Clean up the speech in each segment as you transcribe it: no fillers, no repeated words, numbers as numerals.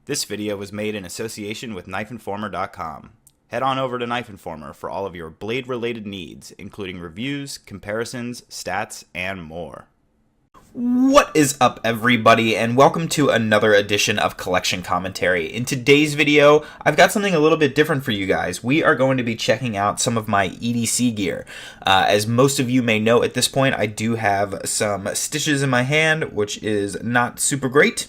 This video was made in association with KnifeInformer.com. Head on over to Knife Informer for all of your blade-related needs, including reviews, comparisons, stats, and more. What is up, everybody, and welcome to another edition of Collection Commentary. In today's video, I've got something a little bit different for you guys. We are going to be checking out some of my EDC gear. As most of you may know at this point, I do have some stitches in my hand, which is not super great.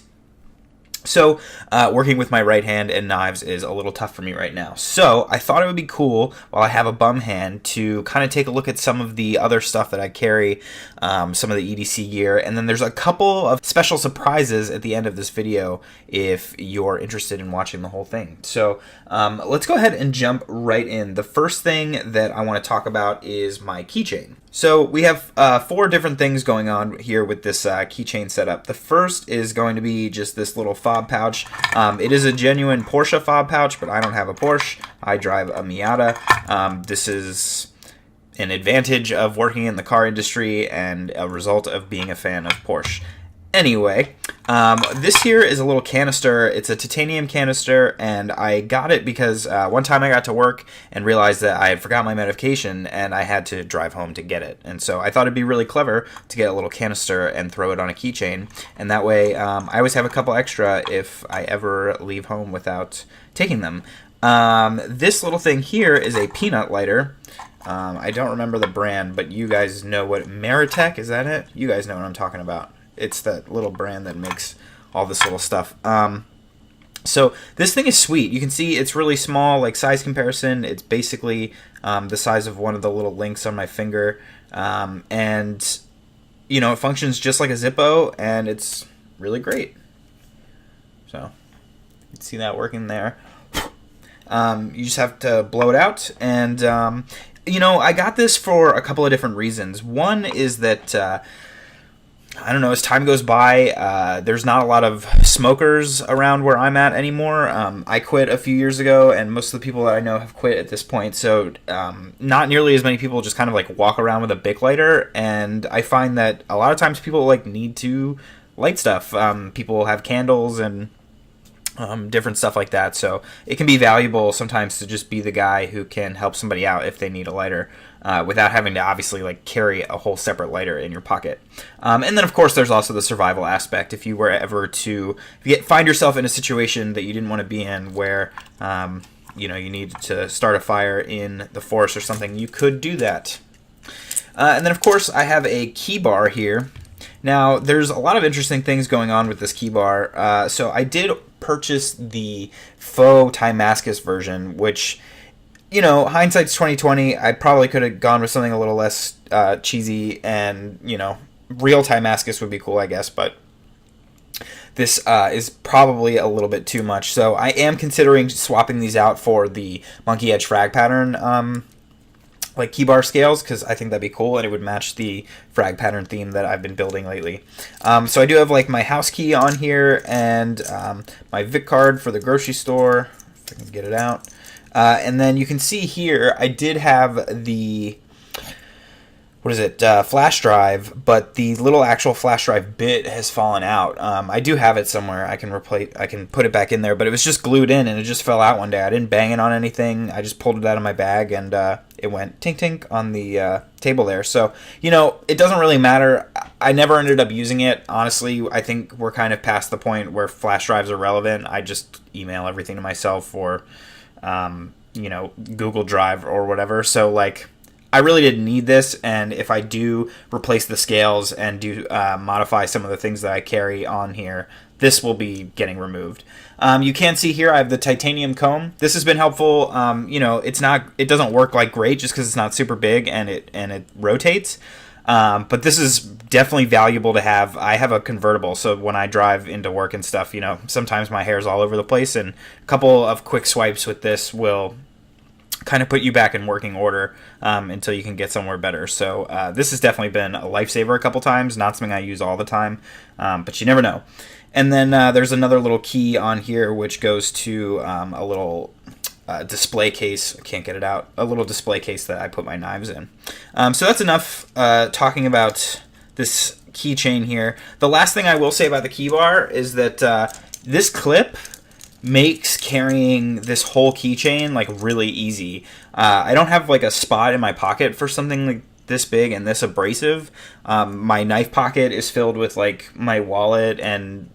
So, working with my right hand and knives is a little tough for me right now. So, I thought it would be cool, while I have a bum hand, to kind of take a look at some of the other stuff that I carry, some of the EDC gear, and then there's a couple of special surprises at the end of this video if you're interested in watching the whole thing. So, let's go ahead and jump right in. The first thing that I want to talk about is my keychain. So we have 4 different things going on here with this keychain setup. The first is going to be just this little fob pouch. It is a genuine Porsche fob pouch, but I don't have a Porsche. I drive a Miata. This is an advantage of working in the car industry and a result of being a fan of Porsche. Anyway, this here is a little canister. It's a titanium canister, and I got it because one time I got to work and realized that I had forgot my medication, and I had to drive home to get it. And so I thought it'd be really clever to get a little canister and throw it on a keychain, and that way I always have a couple extra if I ever leave home without taking them. This little thing here is a peanut lighter. I don't remember the brand, but you guys know what, Meritech, is that it? You guys know what I'm talking about. It's that little brand that makes all this little stuff. So this thing is sweet. You can see it's really small, like size comparison. It's basically the size of one of the little links on my finger. And, you know, it functions just like a Zippo, and it's really great. So you can see that working there. You just have to blow it out. And, you know, I got this for a couple of different reasons. One is that... I don't know, as time goes by, there's not a lot of smokers around where I'm at anymore. I quit a few years ago, and most of the people that I know have quit at this point, so not nearly as many people just kind of like walk around with a Bic lighter, and I find that a lot of times people like need to light stuff. People have candles and different stuff like that, so it can be valuable sometimes to just be the guy who can help somebody out if they need a lighter, without having to obviously like carry a whole separate lighter in your pocket. And then of course there's also the survival aspect. If you were ever to find yourself in a situation that you didn't want to be in, where you know, you need to start a fire in the forest or something, you could do that. And then of course I have a key bar here. Now, there's a lot of interesting things going on with this key bar. So I did purchase the faux Damascus version, which, you know, hindsight's 2020. I probably could have gone with something a little less cheesy, and, you know, real Damascus would be cool, I guess, but this is probably a little bit too much. So I am considering swapping these out for the Monkey Edge frag pattern like key bar scales, because I think that'd be cool and it would match the frag pattern theme that I've been building lately. So I do have like my house key on here, and my Vic card for the grocery store, if I can get it out. And then you can see here I did have the, what is it, flash drive, but the little actual flash drive bit has fallen out. I do have it somewhere. I can put it back in there, but it was just glued in and it just fell out one day. I didn't bang it on anything. I just pulled it out of my bag, and it went tink tink on the table there. So, you know, it doesn't really matter. I never ended up using it. Honestly, I think we're kind of past the point where flash drives are relevant. I just email everything to myself, or you know, Google Drive or whatever. So like, I really didn't need this, and if I do replace the scales and do modify some of the things that I carry on here, this will be getting removed. You can see here I have the titanium comb. This has been helpful. You know, it doesn't work like great just because it's not super big and it rotates. But this is definitely valuable to have. I have a convertible, so when I drive into work and stuff, you know, sometimes my hair's all over the place, and a couple of quick swipes with this will kind of put you back in working order until you can get somewhere better. So this has definitely been a lifesaver a couple times. Not something I use all the time, but you never know. And then there's another little key on here which goes to a little display case. I can't get it out. A little display case that I put my knives in. So that's enough talking about this keychain here. The last thing I will say about the key bar is that this clip makes carrying this whole keychain like really easy. I don't have like a spot in my pocket for something like this big and this abrasive. My knife pocket is filled with like my wallet and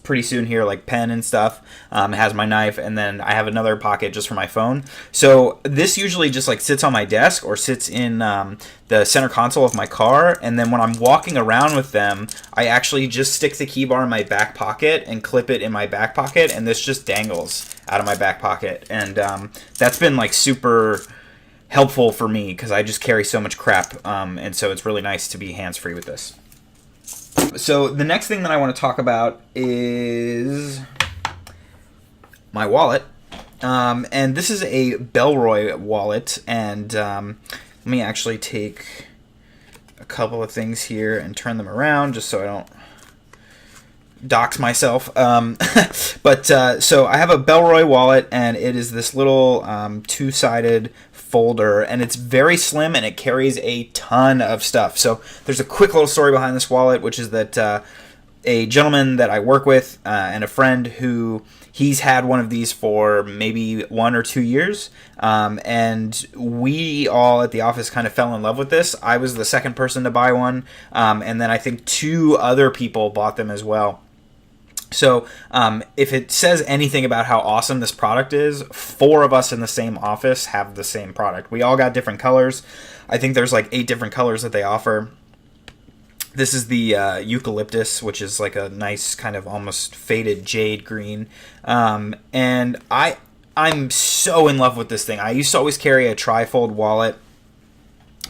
pretty soon here like pen and stuff. It has my knife, and then I have another pocket just for my phone. So this usually just like sits on my desk or sits in the center console of my car, and then when I'm walking around with them, I actually just stick the key bar in my back pocket and clip it in my back pocket, and this just dangles out of my back pocket. And that's been like super helpful for me because I just carry so much crap, and so it's really nice to be hands-free with this. So the next thing that I want to talk about is my wallet. And this is a Bellroy wallet. And let me actually take a couple of things here and turn them around just so I don't dox myself. So I have a Bellroy wallet, and it is this little two-sided folder, and it's very slim, and it carries a ton of stuff. So there's a quick little story behind this wallet, which is that a gentleman that I work with and a friend who he's had one of these for maybe 1 or 2 years, and we all at the office kind of fell in love with this. I was the second person to buy one, and then I think 2 other people bought them as well. So if it says anything about how awesome this product is, 4 of us in the same office have the same product. We all got different colors. I think there's like 8 different colors that they offer. This is the eucalyptus, which is like a nice kind of almost faded jade green. And I'm so in love with this thing. I used to always carry a trifold wallet,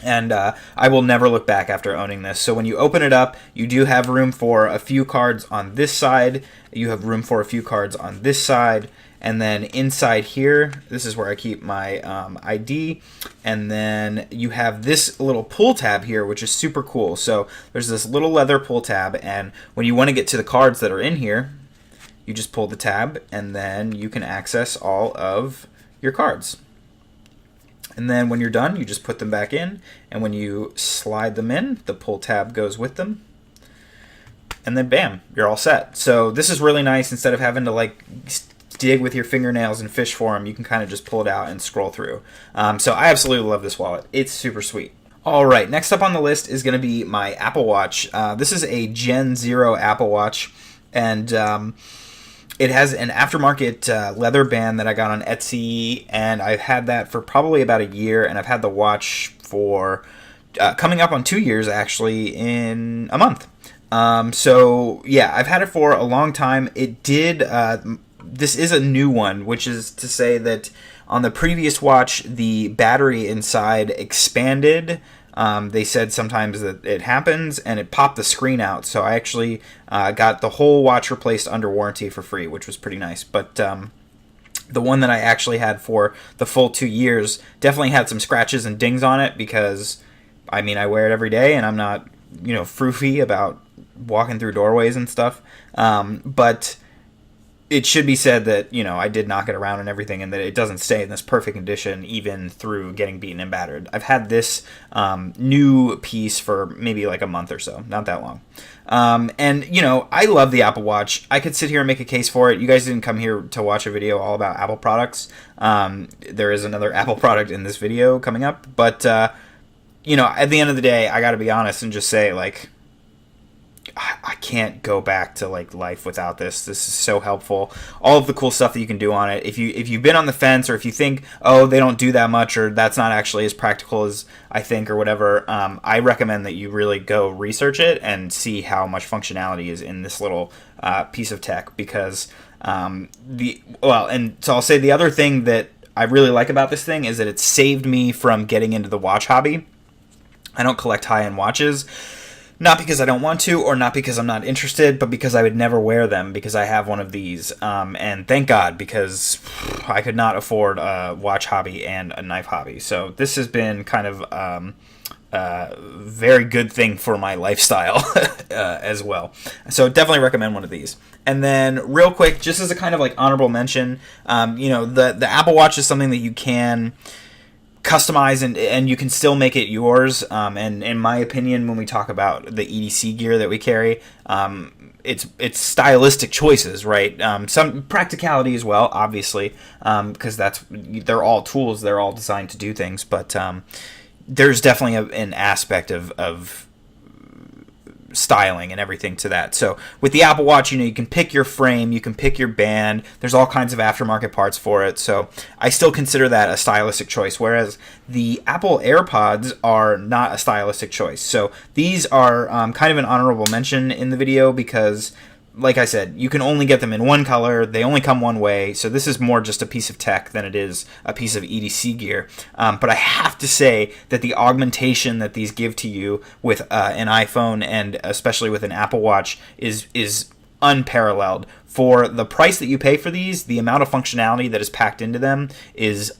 and I will never look back after owning this. So when you open it up, you do have room for a few cards on this side. You have room for a few cards on this side. And then inside here, this is where I keep my ID. And then you have this little pull tab here, which is super cool. So there's this little leather pull tab. And when you want to get to the cards that are in here, you just pull the tab, and then you can access all of your cards. And then when you're done, you just put them back in, and when you slide them in, the pull tab goes with them, and then bam, you're all set. So this is really nice. Instead of having to like dig with your fingernails and fish for them, you can kind of just pull it out and scroll through. So I absolutely love this wallet. It's super sweet. All right, next up on the list is going to be my Apple Watch. This is a Gen 0 Apple Watch, and it has an aftermarket leather band that I got on Etsy, and I've had that for probably about a year, and I've had the watch for coming up on 2 years, actually, in a month. So, yeah, I've had it for a long time. It did, this is a new one, which is to say that on the previous watch, the battery inside expanded. They said sometimes that it happens, and it popped the screen out. So I actually got the whole watch replaced under warranty for free, which was pretty nice. But the one that I actually had for the full 2 years definitely had some scratches and dings on it because, I mean, I wear it every day, and I'm not, froofy about walking through doorways and stuff. But it should be said that, I did knock it around and everything, and that it doesn't stay in this perfect condition even through getting beaten and battered. I've had this new piece for maybe like a month or so, not that long. And, I love the Apple Watch. I could sit here and make a case for it. You guys didn't come here to watch a video all about Apple products. There is another Apple product in this video coming up. But, at the end of the day, I got to be honest and just say, like, I can't go back to like life without this. This is so helpful. All of the cool stuff that you can do on it. If you've been on the fence, or if you think, oh, they don't do that much, or that's not actually as practical as I think, or whatever, I recommend that you really go research it and see how much functionality is in this little piece of tech. Because and so I'll say the other thing that I really like about this thing is that it saved me from getting into the watch hobby. I don't collect high-end watches. Not because I don't want to, or not because I'm not interested, but because I would never wear them because I have one of these. And thank God, because I could not afford a watch hobby and a knife hobby. So this has been kind of a very good thing for my lifestyle as well. So definitely recommend one of these. And then real quick, just as a kind of like honorable mention, the Apple Watch is something that you can customize and you can still make it yours. And in my opinion, when we talk about the EDC gear that we carry, it's stylistic choices, right? Some practicality as well, obviously, because they're all tools, they're all designed to do things, but there's definitely an aspect of styling and everything to that. So with the Apple Watch, you can pick your frame, you can pick your band, there's all kinds of aftermarket parts for it, so I still consider that a stylistic choice, whereas the Apple AirPods are not a stylistic choice. So these are kind of an honorable mention in the video because, like I said, you can only get them in one color, they only come one way, so this is more just a piece of tech than it is a piece of EDC gear. But I have to say that the augmentation that these give to you with an iPhone and especially with an Apple Watch is unparalleled. For the price that you pay for these, the amount of functionality that is packed into them is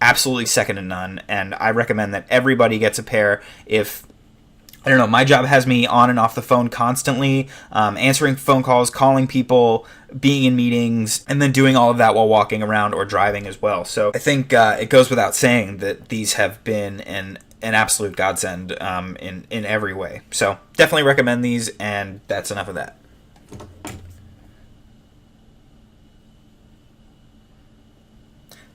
absolutely second to none, and I recommend that everybody gets a pair. If I don't know, my job has me on and off the phone constantly, answering phone calls, calling people, being in meetings, and then doing all of that while walking around or driving as well. So I think it goes without saying that these have been an absolute godsend in every way. So definitely recommend these, and that's enough of that.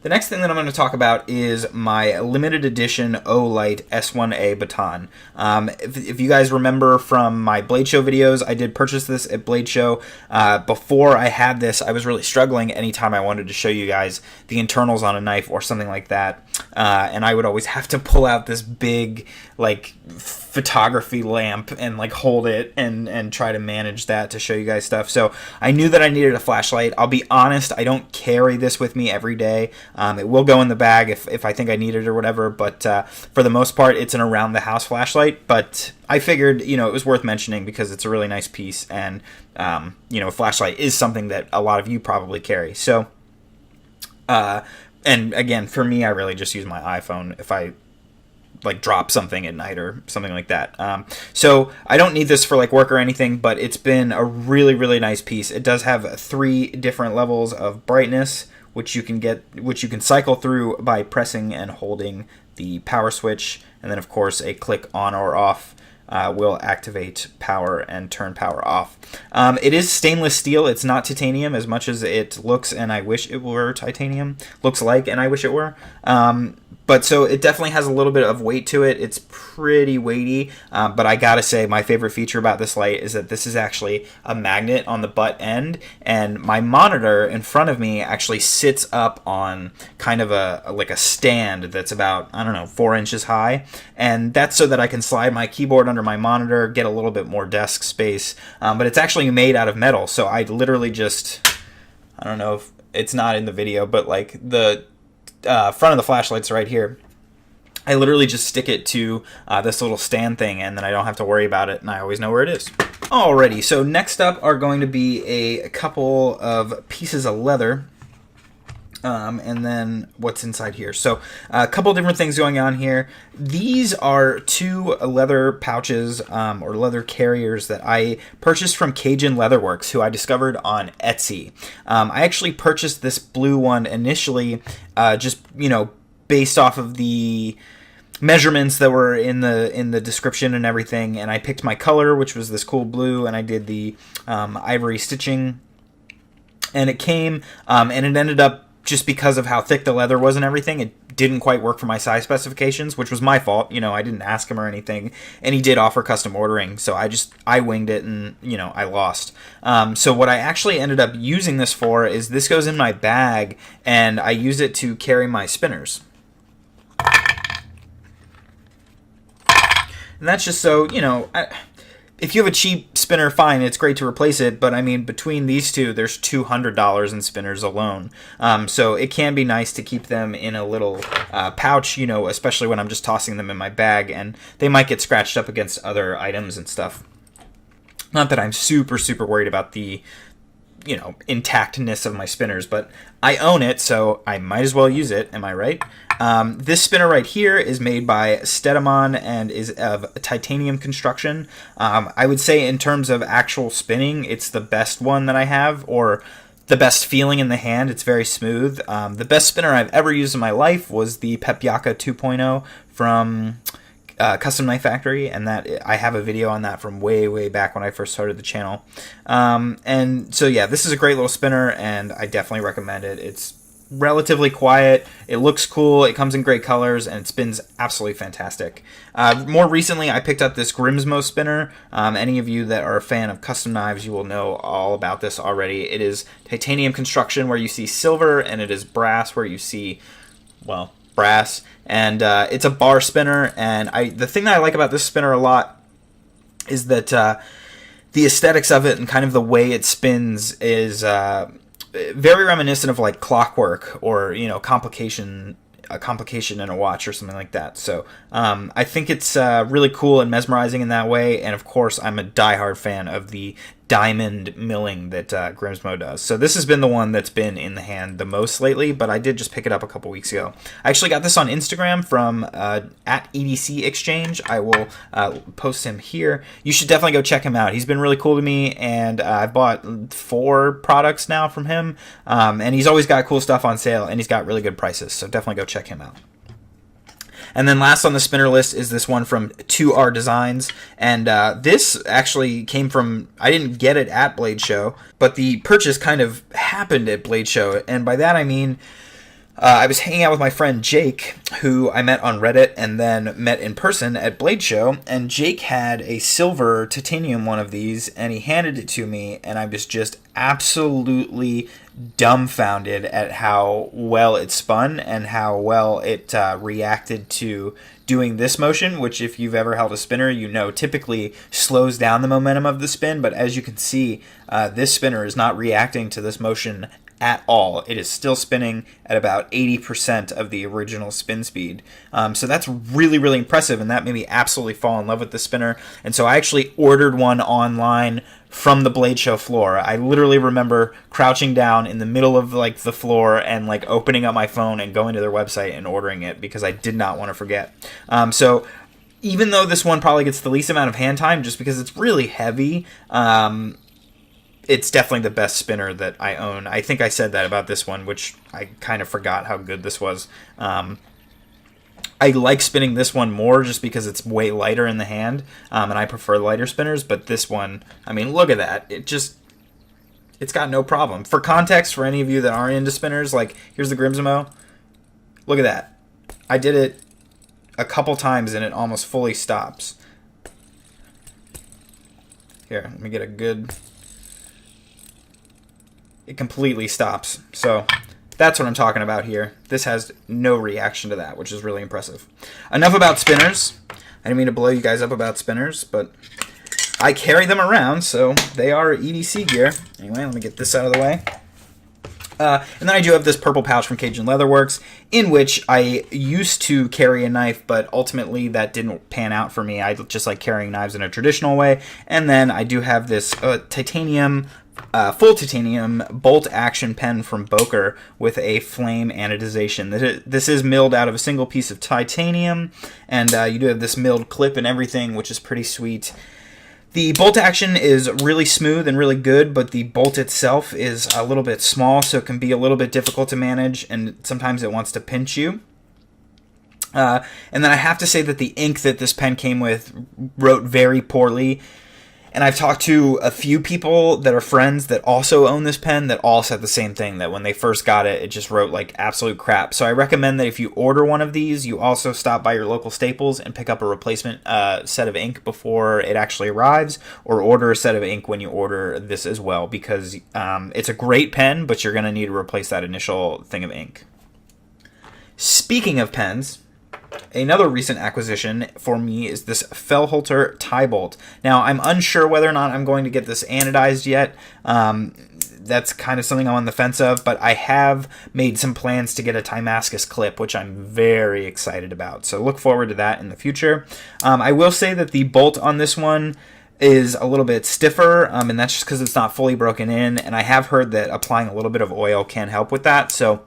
The next thing that I'm going to talk about is my limited edition Olight S1A baton. If you guys remember from my Blade Show videos, I did purchase this at Blade Show. Before I had this, I was really struggling anytime I wanted to show you guys the internals on a knife or something like that. And I would always have to pull out this big, like, photography lamp and like hold it and try to manage that to show you guys stuff. So I knew that I needed a flashlight. I'll be honest, I don't carry this with me every day. It will go in the bag if I think I need it or whatever, but for the most part it's an around the house flashlight. But I figured it was worth mentioning because it's a really nice piece, and a flashlight is something that a lot of you probably carry. So and again, for me, I really just use my iPhone if I like drop something at night or something like that. So I don't need this for like work or anything, but it's been a really, really nice piece. It does have 3 different levels of brightness, which you can cycle through by pressing and holding the power switch, and then of course a click on or off will activate power and turn power off. It is stainless steel. It's not titanium as much as it looks, and I wish it were titanium. Looks like, and I wish it were. But so it definitely has a little bit of weight to it. It's pretty weighty, but I gotta say my favorite feature about this light is that this is actually a magnet on the butt end, and my monitor in front of me actually sits up on kind of a stand that's about, I don't know, 4 inches high, and that's so that I can slide my keyboard under my monitor, get a little bit more desk space, but it's actually made out of metal, so I literally just, I don't know if it's not in the video, but like the front of the flashlight's right here. I literally just stick it to this little stand thing, and then I don't have to worry about it, and I always know where it is. Alrighty, so next up are going to be a couple of pieces of leather, and then what's inside here. So a couple different things going on here. These are 2 leather pouches or leather carriers that I purchased from Keychain Leatherworks, who I discovered on Etsy. I actually purchased this blue one initially just based off of the measurements that were in the description and everything, and I picked my color, which was this cool blue, and I did the ivory stitching, and it came and it ended up, just because of how thick the leather was and everything, it didn't quite work for my size specifications, which was my fault. I didn't ask him or anything, and he did offer custom ordering, so I winged it, and I lost. So what I actually ended up using this for is this goes in my bag, and I use it to carry my spinners. And that's just so, if you have a cheap spinner, fine, it's great to replace it, but I mean, between these two, there's $200 in spinners alone. So it can be nice to keep them in a little pouch, especially when I'm just tossing them in my bag, and they might get scratched up against other items and stuff. Not that I'm super, super worried about the, intactness of my spinners, but I own it, so I might as well use it, am I right? This spinner right here is made by Steadimon and is of titanium construction. I would say in terms of actual spinning, it's the best one that I have, or the best feeling in the hand. It's very smooth. The best spinner I've ever used in my life was the Pepyaka 2.0 from Custom Knife Factory, and that I have a video on that from way back when I first started the channel. And so yeah, this is a great little spinner, and I definitely recommend it. It's relatively quiet, it looks cool, it comes in great colors, and it spins absolutely fantastic. More recently, I picked up this Grimsmo spinner. Any of you that are a fan of custom knives, you will know all about this already. It is titanium construction where you see silver, and it is brass where you see, well, brass. And it's a bar spinner, and the thing that I like about this spinner a lot is that the aesthetics of it and kind of the way it spins is very reminiscent of like clockwork, or a complication in a watch or something like that. So I think it's really cool and mesmerizing in that way. And of course, I'm a diehard fan of the diamond milling that Grimsmo does. So this has been the one that's been in the hand the most lately, but I did just pick it up a couple weeks ago. I actually got this on Instagram from at EDC Exchange. I will post him here. You should definitely go check him out. He's been really cool to me, and I've bought 4 products now from him, and he's always got cool stuff on sale, and he's got really good prices, so definitely go check him out. And then last on the spinner list is this one from 2R Designs, and this actually came from, I didn't get it at Blade Show, but the purchase kind of happened at Blade Show, and by that I mean I was hanging out with my friend Jake, who I met on Reddit and then met in person at Blade Show, and Jake had a silver titanium one of these, and he handed it to me, and I was just absolutely dumbfounded at how well it spun and how well it reacted to doing this motion, which if you've ever held a spinner, typically slows down the momentum of the spin, but as you can see, this spinner is not reacting to this motion at all. It is still spinning at about 80% of the original spin speed. So that's really impressive, and that made me absolutely fall in love with the spinner. And so I actually ordered one online from the Blade Show floor. I literally remember crouching down in the middle of like the floor and like opening up my phone and going to their website and ordering it because I did not want to forget. So even though this one probably gets the least amount of hand time just because it's really heavy, it's definitely the best spinner that I own. I think I said that about this one, which I kind of forgot how good this was. I like spinning this one more just because it's way lighter in the hand, and I prefer lighter spinners, but this one, I mean, look at that. It's got no problem. For context, for any of you that aren't into spinners, like, here's the Grimsmo. Look at that. I did it a couple times, and it almost fully stops. Here, let me get a good... It completely stops. So that's what I'm talking about here. This has no reaction to that, which is really impressive. Enough about spinners. I didn't mean to blow you guys up about spinners, but I carry them around, so they are EDC gear. Anyway, let me get this out of the way. And then I do have this purple pouch from Keychain Leatherworks, in which I used to carry a knife, but ultimately that didn't pan out for me. I just like carrying knives in a traditional way. And then I do have this titanium, full titanium bolt action pen from Boker with a flame anodization. This is milled out of a single piece of titanium, and you do have this milled clip and everything, which is pretty sweet. The bolt action is really smooth and really good, but the bolt itself is a little bit small, so it can be a little bit difficult to manage, and sometimes it wants to pinch you. And then I have to say that the ink that this pen came with wrote very poorly. And I've talked to a few people that are friends that also own this pen that all said the same thing, that when they first got it, it just wrote like absolute crap. So I recommend that if you order one of these, you also stop by your local Staples and pick up a replacement set of ink before it actually arrives, or order a set of ink when you order this as well, because it's a great pen, but you're going to need to replace that initial thing of ink. Speaking of pens, another recent acquisition for me is this Fellholter tie bolt. Now, I'm unsure whether or not I'm going to get this anodized yet. That's kind of something I'm on the fence of, but I have made some plans to get a Timascus clip, which I'm very excited about. So look forward to that in the future. I will say that the bolt on this one is a little bit stiffer, and that's just because it's not fully broken in, and I have heard that applying a little bit of oil can help with that. So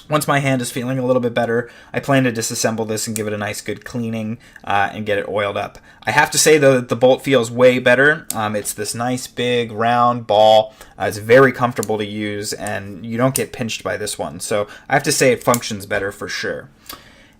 Once my hand is feeling a little bit better, I plan to disassemble this and give it a nice good cleaning and get it oiled up. I have to say, though, that the bolt feels way better. It's this nice big round ball. It's very comfortable to use, and you don't get pinched by this one. So I have to say it functions better for sure.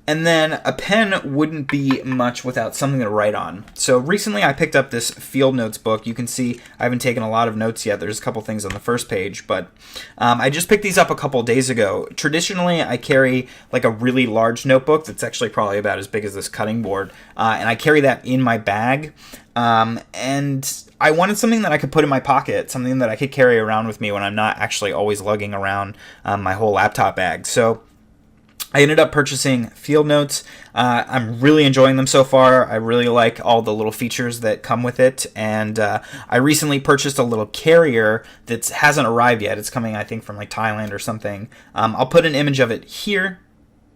And then a pen wouldn't be much without something to write on. So recently I picked up this field notes book. You can see I haven't taken a lot of notes yet. There's a couple things on the first page, but I just picked these up a couple days ago. Traditionally, I carry like a really large notebook that's actually probably about as big as this cutting board, and I carry that in my bag. And I wanted something that I could put in my pocket, something that I could carry around with me when I'm not actually always lugging around my whole laptop bag. So I ended up purchasing field notes. I'm really enjoying them so far. I really like all the little features that come with it. And I recently purchased a little carrier that hasn't arrived yet. It's coming, I think, from like Thailand or something. I'll put an image of it here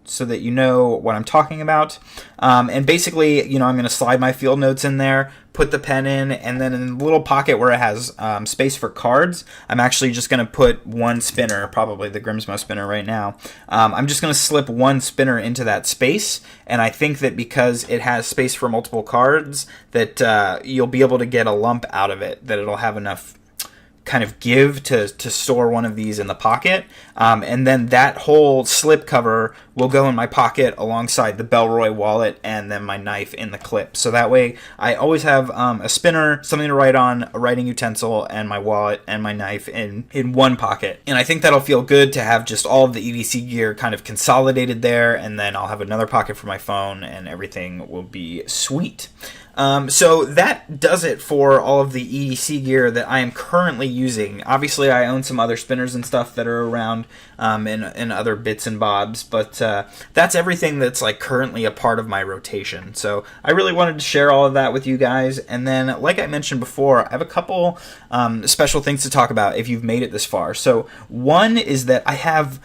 so that you know what I'm talking about. And basically, I'm going to slide my field notes in there, put the pen in, and then in the little pocket where it has space for cards, I'm actually just going to put one spinner, probably the Grimsmo spinner right now. I'm just going to slip one spinner into that space, and I think that because it has space for multiple cards, that you'll be able to get a lump out of it, that it'll have enough kind of give to store one of these in the pocket, and then that whole slip cover will go in my pocket alongside the Bellroy wallet and then my knife in the clip. So that way I always have a spinner, something to write on, a writing utensil, and my wallet and my knife in one pocket. And I think that'll feel good to have just all of the EDC gear kind of consolidated there, and then I'll have another pocket for my phone and everything will be sweet. So that does it for all of the EDC gear that I am currently using. Obviously, I own some other spinners and stuff that are around and other bits and bobs, but that's everything that's like currently a part of my rotation. So I really wanted to share all of that with you guys. And then, like I mentioned before, I have a couple special things to talk about if you've made it this far. So one is that I have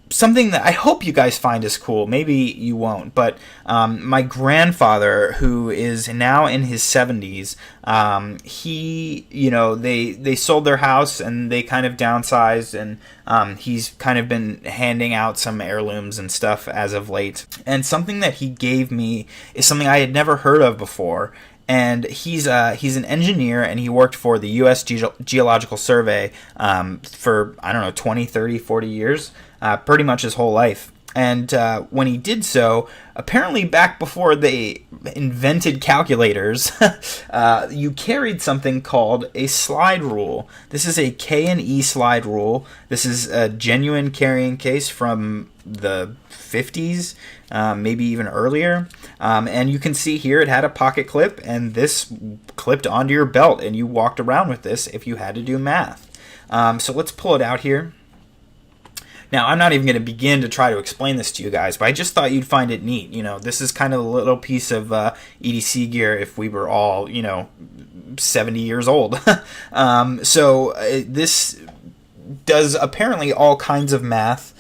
something that I hope you guys find is cool. Maybe you won't, but my grandfather, who is now in his 70s, they sold their house and they kind of downsized, and he's kind of been handing out some heirlooms and stuff as of late. And something that he gave me is something I had never heard of before. And he's an engineer, and he worked for the U.S. Geological Survey for, 20, 30, 40 years, pretty much his whole life. And when he did so, apparently back before they invented calculators, you carried something called a slide rule. This is a K&E slide rule. This is a genuine carrying case from the 50s, maybe even earlier. And you can see here it had a pocket clip, and this clipped onto your belt, and you walked around with this if you had to do math. So let's pull it out here. Now, I'm not even going to begin to try to explain this to you guys, but I just thought you'd find it neat. This is kind of a little piece of EDC gear if we were all, 70 years old. This does apparently all kinds of math.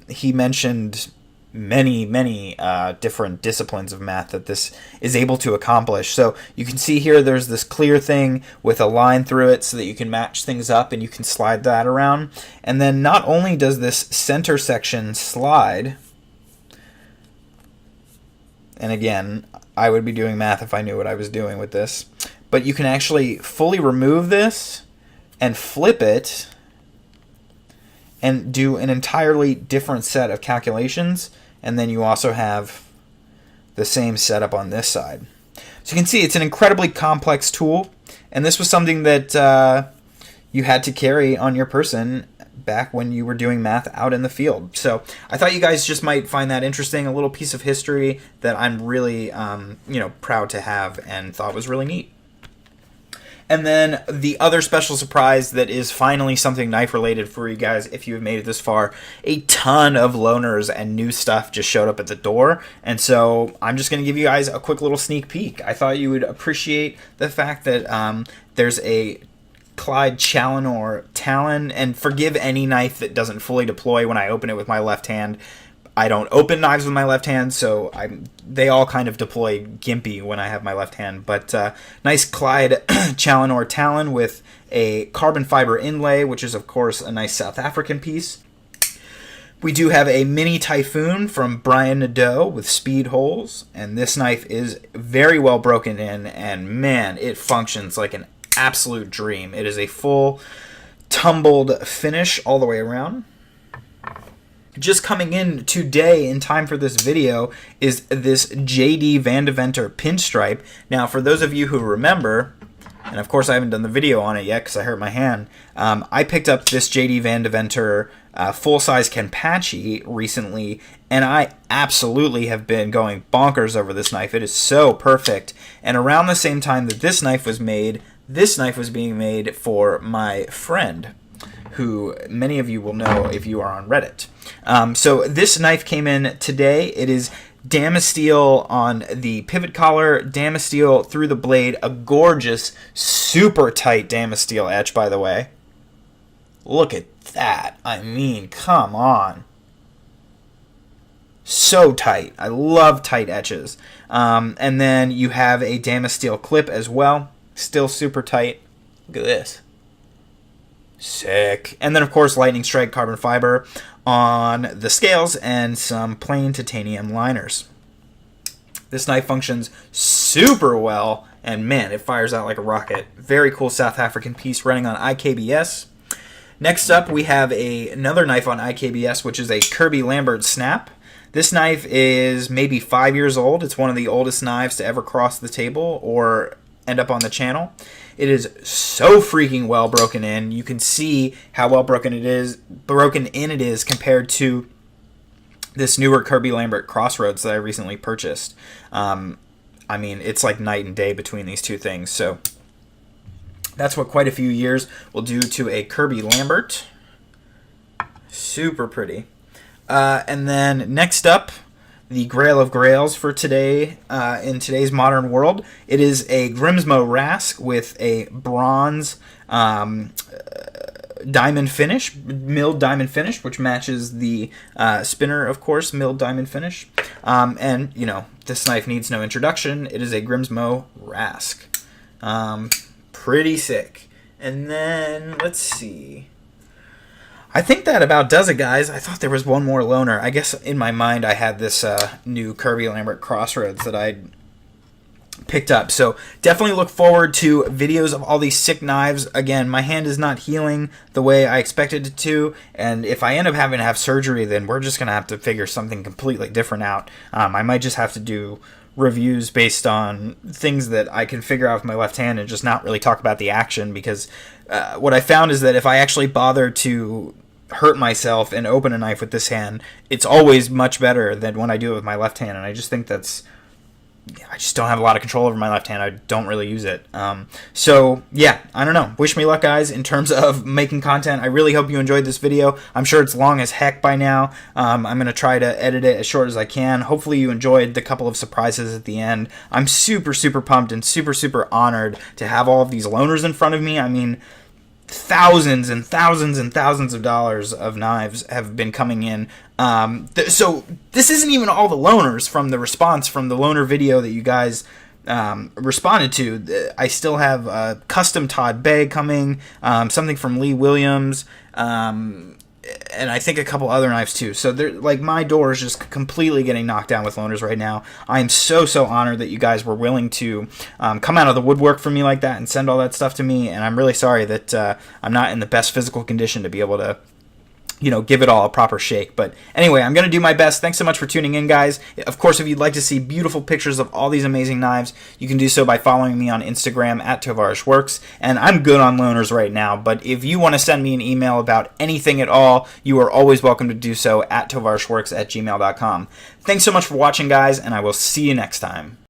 He mentioned many different disciplines of math that this is able to accomplish. So you can see here there's this clear thing with a line through it so that you can match things up and you can slide that around. And then not only does this center section slide, and again, I would be doing math if I knew what I was doing with this, but you can actually fully remove this and flip it and do an entirely different set of calculations. And then you also have the same setup on this side. So you can see it's an incredibly complex tool, and this was something that you had to carry on your person back when you were doing math out in the field. So I thought you guys just might find that interesting, a little piece of history that I'm really proud to have and thought was really neat. And then the other special surprise that is finally something knife related for you guys, if you have made it this far, a ton of loaners and new stuff just showed up at the door. And so I'm just going to give you guys a quick little sneak peek. I thought you would appreciate the fact that there's a Clyde Challenor Talon, and forgive any knife that doesn't fully deploy when I open it with my left hand. I don't open knives with my left hand, so they all kind of deploy gimpy when I have my left hand. But nice Clyde Challenor Talon with a carbon fiber inlay, which is, of course, a nice South African piece. We do have a mini Typhoon from Brian Nadeau with speed holes, and this knife is very well broken in, and man, it functions like an absolute dream. It is a full tumbled finish all the way around. Just coming in today in time for this video is this JD Van Deventer pinstripe. Now, for those of you who remember, and of course I haven't done the video on it yet because I hurt my hand, I picked up this JD Van Deventer full-size Kenpachi recently, and I absolutely have been going bonkers over this knife. It is so perfect. And around the same time that this knife was made, this knife was being made for my friend, who many of you will know if you are on Reddit. So this knife came in today. It is Damasteel on the pivot collar, Damasteel through the blade, a gorgeous, super tight Damasteel etch, by the way. Look at that. I mean, come on. So tight. I love tight etches. And then you have a Damasteel clip as well. Still super tight. Look at this. Sick. And then, of course, lightning strike carbon fiber on the scales and some plain titanium liners. This knife functions super well, and man, it fires out like a rocket. Very cool South African piece running on IKBS. Next up, we have another knife on IKBS, which is a Kirby Lambert Snap. This knife is maybe 5 years old. It's one of the oldest knives to ever cross the table or end up on the channel. It is so freaking well broken in. You can see how well broken in it is compared to this newer Kirby Lambert Crossroads that I recently purchased. I mean, it's like night and day between these two things. So that's what quite a few years will do to a Kirby Lambert. Super pretty. And then next up, the Grail of Grails for today, in today's modern world. It is a Grimsmo Rask with a bronze diamond finish, milled diamond finish, which matches the spinner, of course, milled diamond finish. And, you know, this knife needs no introduction. It is a Grimsmo Rask. Pretty sick. And then, let's see. I think that about does it, guys. I thought there was one more loaner. I guess in my mind I had this new Kirby Lambert Crossroads that I picked up. So definitely look forward to videos of all these sick knives. Again, my hand is not healing the way I expected it to, and if I end up having to have surgery, then we're just going to have to figure something completely different out. I might just have to do reviews based on things that I can figure out with my left hand and just not really talk about the action, because what I found is that if I actually bother to hurt myself and open a knife with this hand, it's always much better than when I do it with my left hand, and I just think I just don't have a lot of control over my left hand. I don't really use it. So, yeah, I don't know. Wish me luck, guys, in terms of making content. I really hope you enjoyed this video. I'm sure it's long as heck by now. I'm going to try to edit it as short as I can. Hopefully you enjoyed the couple of surprises at the end. I'm super, super pumped and super, super honored to have all of these loaners in front of me. I mean, thousands and thousands and thousands of dollars of knives have been coming in. So this isn't even all the loaners from the response from the loaner video that you guys responded to. I still have a custom Todd Bay coming, something from Lee Williams, and I think a couple other knives too. So they're like, my door is just completely getting knocked down with loaners right now. I am so, so honored that you guys were willing to come out of the woodwork for me like that and send all that stuff to me. And I'm really sorry that I'm not in the best physical condition to be able to, you know, give it all a proper shake. But anyway, I'm going to do my best. Thanks so much for tuning in, guys. Of course, if you'd like to see beautiful pictures of all these amazing knives, you can do so by following me on Instagram at tovarishworks. And I'm good on loaners right now, but if you want to send me an email about anything at all, you are always welcome to do so at tovarishworks@gmail.com. Thanks so much for watching, guys, and I will see you next time.